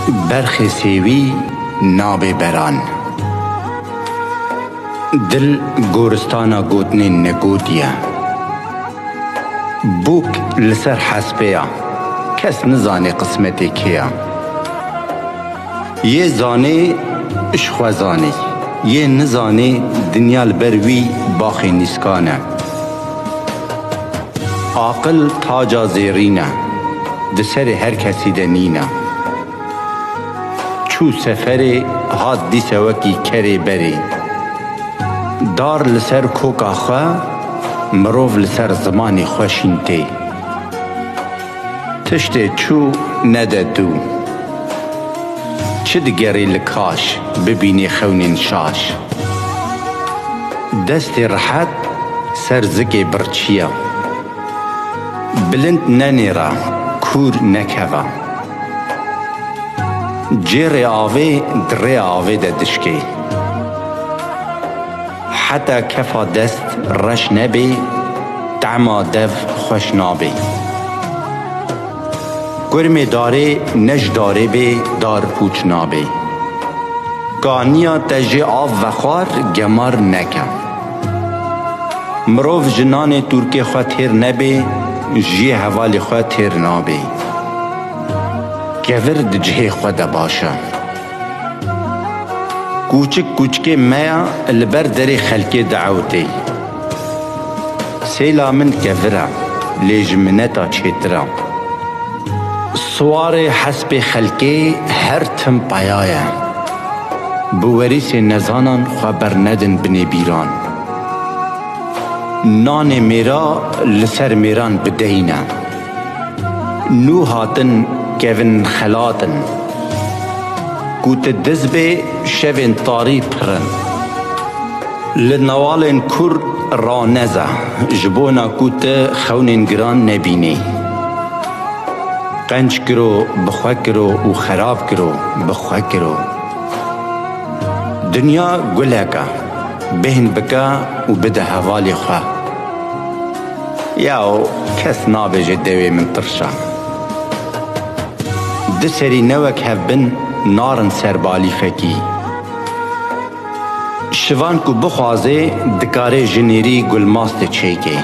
برخ سیوی ناب بران دل گورستانا گوتنی نگوتیه بوک لسر حسبیا کس نزانه قسمتی کیا یه زانه اشخوازانی یه نزانه دنیا البروی باخی نسکانه عاقل تاجا زیرینه دسر هر کسی دنینه چو سفر هاد دی سوکی کری بری دار لسر کوکا خواه مروف لسر زمانی خوشین تی تشت چو نده دو چه دگری لکاش ببینی خونین شاش دست راحت سر زکی برچیه بلند ننیرا کور نکوه جیر آوه در آوه ده دشکی حتی کفا دست رش نبی تعما دف خوش نابی گرمی داره نش داره بی دار پوچ نابی گانیا تجی آف و خوار گمار نکم مروف جنان ترکی خواه تیر نبی جی حوالی خواه تیر نابی گورد جه خود باشه کوچک کوچک میا البر دری خلکی دعوتی سیلا من گورا لیج منتا چیترا سوار حسب خلکی هر تم پایایا بوریس نزانان خبر ندن بنی بیران نان میرا لسر میران بدهینا نو هاتن کevin خلاتن کوت دزبه شوین طاری پرن لنوالن کور رانزه جبونا کوت خونین گران نبینی قنج کرو بخوا کرو و خراب کرو بخوا کرو دنیا گلکا بهن بکا و بده حوالی خواه یاو کس نابجه دوی من ترشا دسری نوک هفبن نارن سربالی فکی شوان کو بخوازه دکاره جنیری گلماست چیکی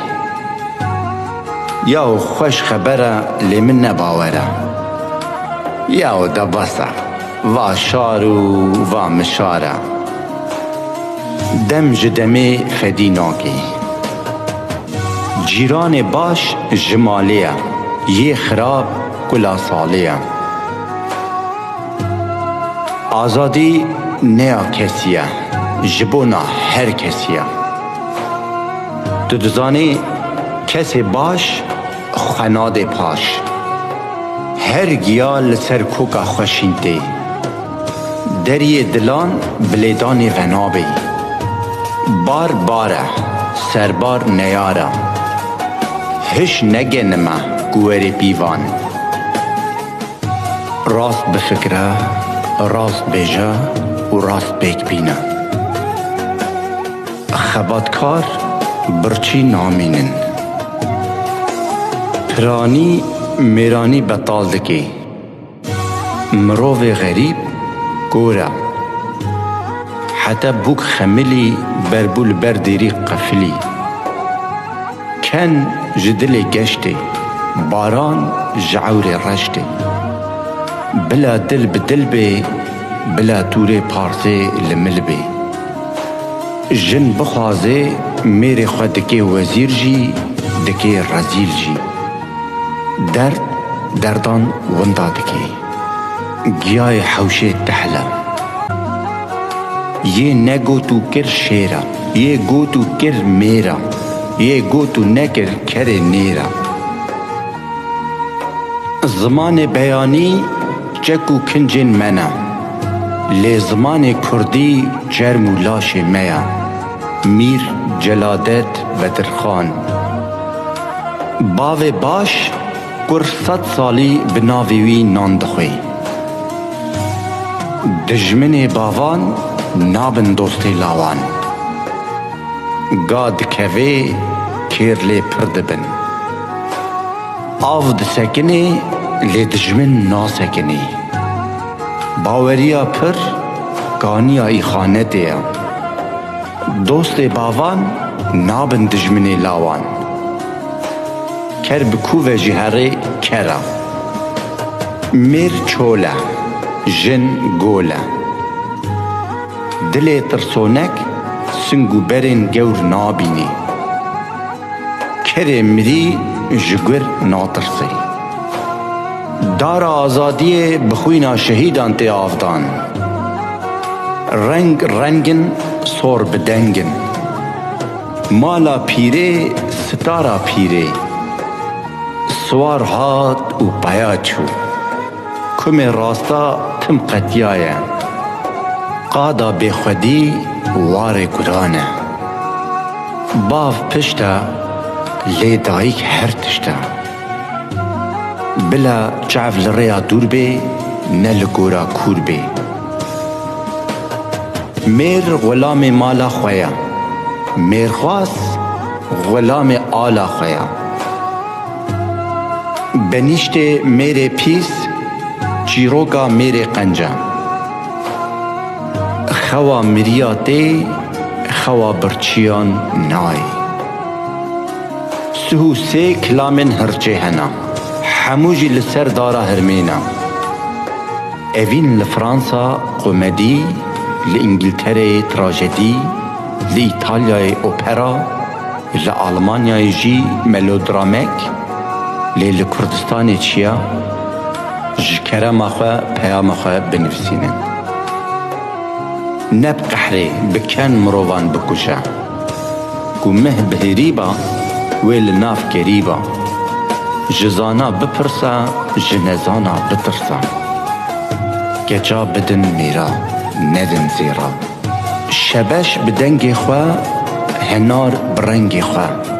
یاو خوش خبره لیمن نباوره یاو دباسه و شارو و مشاره دم جدمه فدیناکی جیران باش جمالیه یه خراب کلا سالیه آزادی نیا کسیه جبونا هر کسیه تو دزانی کسی باش خناد پاش هر گیال سر کوکا خوشینده دری دلان بلیدان غنابی بار باره سربار نیاره هش نگنمه گوری پیوان راست بفکره راست بیجا و راست بیک بینه خباتکار برچی نامینن پرانی میرانی بطال دکی مروف غریب گوره حتی بوک خملی بربول بردیری قفلی کن جدل گشته باران جعور رشته بلا دل بدل بی بلا توره پارته لمل بی جن بخوازه میره خود دکی وزیر جی دکی رزیل جی درد دردان وندا دکی گیای حوشه تحلا یه نگو تو کر شیرا یه گو تو کر میرا یه گو تو نکر کر نیرا زمان بیانی چکو کنجن منا لی زمان کردی جرم و لاش میا میر جلادت بدرخان باو باش کر 100 سالی بناویوی ناندخوی دجمن باوان نابن دوستی لاوان گاد کوی کیر لی پردبن آو دسکنی لی دجمن ناسکنی باوریا پر گانیا ای خانه دیا دوست باوان نابن دجمنی لاوان کر بکو و جهره کرا میر چوله جن گوله دل ترسونک سنگو برین گور نابینی کر مری جگر ناترسی دار آزادی بخوینا شهیدان تی آفدان رنگ رنگن سور بدنگن مالا پیره ستارا پیره سوار هات و پایا چو کم راستا تم قتیایه قادا بخودی وار گرانه باف پشتا لی دایک هر تشتا بلا چعف لریا دور بی نل گورا کور بی میر غلام مالا خویا میر خواست غلام آلا خویا بنیشت میرے پیس چیروگا میرے قنجا خوا مریاتی خوا برچیان نای سهو سه کلامن هرچه هنا حموجی لسر دارا هرمینا اوین لفرانسا قومدی لإنجلترا تراجدی لإيطاليا أوبرا لألمانيا جي ميلودراميك لكردستان چيا جكرم أخوة بيام أخوة بنفسينن نب قحري بكن مروان بكوشا كمه بهريبا ويل ناف كريبا جزانا بپرسا جنزانا بترسا گجا بدن ميرا ندن زيرا شبش بدنگی خواه هنار برنگی خواه